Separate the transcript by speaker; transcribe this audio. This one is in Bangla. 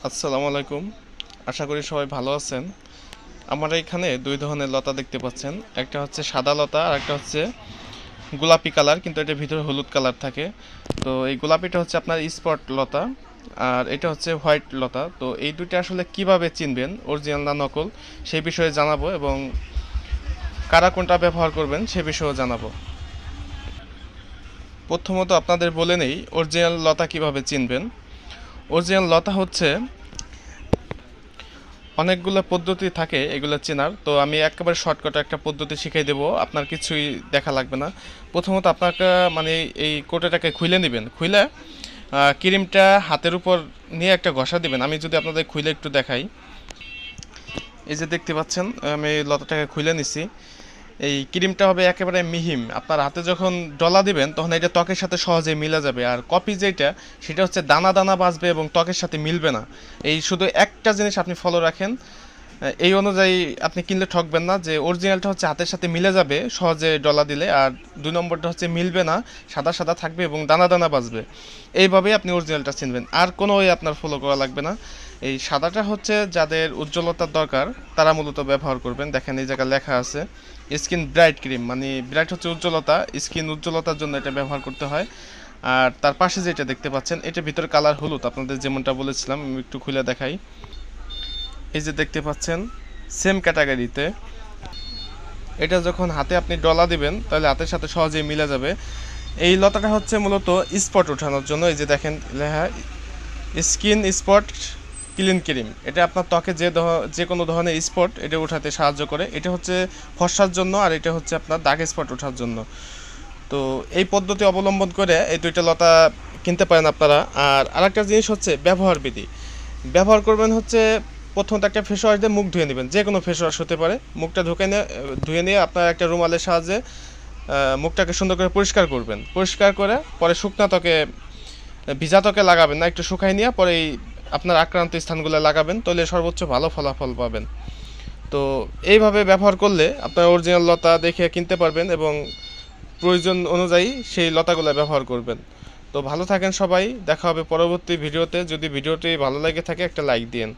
Speaker 1: আসসালামু আলাইকুম। আশা করি সবাই ভালো আছেন। আমার এখানে দুই ধরনের লতা দেখতে পাচ্ছেন। একটা হচ্ছে সাদা লতা আর একটা হচ্ছে গোলাপি কালার, কিন্তু এটার ভিতরে হলুদ কালার থাকে। তো এই গোলাপিটা হচ্ছে আপনার স্পট লতা, আর এটা হচ্ছে হোয়াইট লতা। তো এই দুইটা আসলে কিভাবে চিনবেন অরিজিনাল না নকল সেই বিষয়ে জানাবো, এবং কারা কোনটা ব্যবহার করবেন সে বিষয়েও জানাবো। প্রথমত আপনাদের বলে নেই অরিজিনাল লতা কিভাবে চিনবেন। অরিজিনাল লতা হচ্ছে অনেকগুলো পদ্ধতি থাকে এগুলো চেনার। তো আমি একেবারে শর্টকাটে একটা পদ্ধতি শিখিয়ে দেবো, আপনার কিছুই দেখা লাগবে না। প্রথমত আপনাকে মানে এই কোটোটাকে খুলে নেবেন, খুলে ক্রিমটা হাতের উপর নিয়ে একটা ঘষা দিবেন। আমি যদি আপনাদের খুলে একটু দেখাই, এই যে দেখতে পাচ্ছেন আমি লতাটাকে খুলে নিছি। এই ক্রিমটা হবে একেবারে মিহিম, আপনার হাতে যখন ডলা দিবেন তখন এটা ত্বকের সাথে সহজে মিলে যাবে। আর কপি যেটা, সেটা হচ্ছে দানা দানা বাজবে এবং ত্বকের সাথে মিলবে না। এই শুধু একটা জিনিস আপনি ফলো রাখেন, এই অনুযায়ী আপনি কিনলে ঠকবেন না, যে অরিজিনালটা হচ্ছে হাতের সাথে মিলে যাবে সহজে ডলা দিলে, আর দুই নম্বরটা হচ্ছে মিলবে না, সাদা সাদা থাকবে এবং দানা দানা বাজবে। এইভাবেই আপনি অরিজিনালটা চিনবেন, আর কোনো ওয়ে আপনার ফলো করা লাগবে না। এই সাদাটা হচ্ছে যাদের উজ্জ্বলতার দরকার তারা মূলত ব্যবহার করবেন। দেখেন এই জায়গায় লেখা আছে স্কিন ব্রাইট ক্রিম, মানে ব্রাইট হচ্ছে উজ্জ্বলতা, স্কিন উজ্জ্বলতার জন্য এটা ব্যবহার করতে হয়। আর তার পাশে যেটা দেখতে পাচ্ছেন এটার ভিতরে কালার হলুদ, আপনাদের যেমনটা বলেছিলাম আমি একটু খুলে দেখাই। এই যে দেখতে পাচ্ছেন সেম ক্যাটাগরিতে, এটা যখন হাতে আপনি ডলা দিবেন তাহলে হাতের সাথে সহজেই মিলে যাবে। এই লতাটা হচ্ছে মূলত স্পট ওঠানোর জন্য। এই যে দেখেন লেখা স্কিন স্পট ক্লিন ক্রিম, এটা আপনার ত্বকে যে কোনো ধরনের স্পট এটা ওঠাতে সাহায্য করে। এটা হচ্ছে ফর্সার জন্য, আর এটা হচ্ছে আপনার দাগ স্পট ওঠার জন্য। তো এই পদ্ধতি অবলম্বন করে এই দুইটা লতা কিনতে পারেন আপনারা। আর আরেকটা জিনিস হচ্ছে ব্যবহার বিধি। ব্যবহার করবেন হচ্ছে প্রথমত একটা ফেস ওয়াশ দিয়ে মুখ ধুয়ে নেবেন, যে কোনো ফেস ওয়াশ হতে পারে। মুখটা ধুয়ে নিয়ে আপনার একটা রুমালের সাহায্যে মুখটাকে সুন্দর করে পরিষ্কার করবেন। পরিষ্কার করে পরে শুকনা ত্বকে, ভিজা ত্বকে লাগাবেন না, একটু শুকাই নিয়ে পরে এই আপনার আক্রান্ত স্থানগুলো লাগাবেন, তাহলে সর্বোচ্চ ভালো ফলাফল পাবেন। তো এইভাবে ব্যবহার করলে আপনার অরিজিনাল লতা দেখে কিনতে পারবেন এবং প্রয়োজন অনুযায়ী সেই লতাগুলো ব্যবহার করবেন। তো ভালো থাকেন সবাই, দেখা হবে পরবর্তী ভিডিওতে। যদি ভিডিওটি ভালো লাগে থাকে একটা লাইক দিন।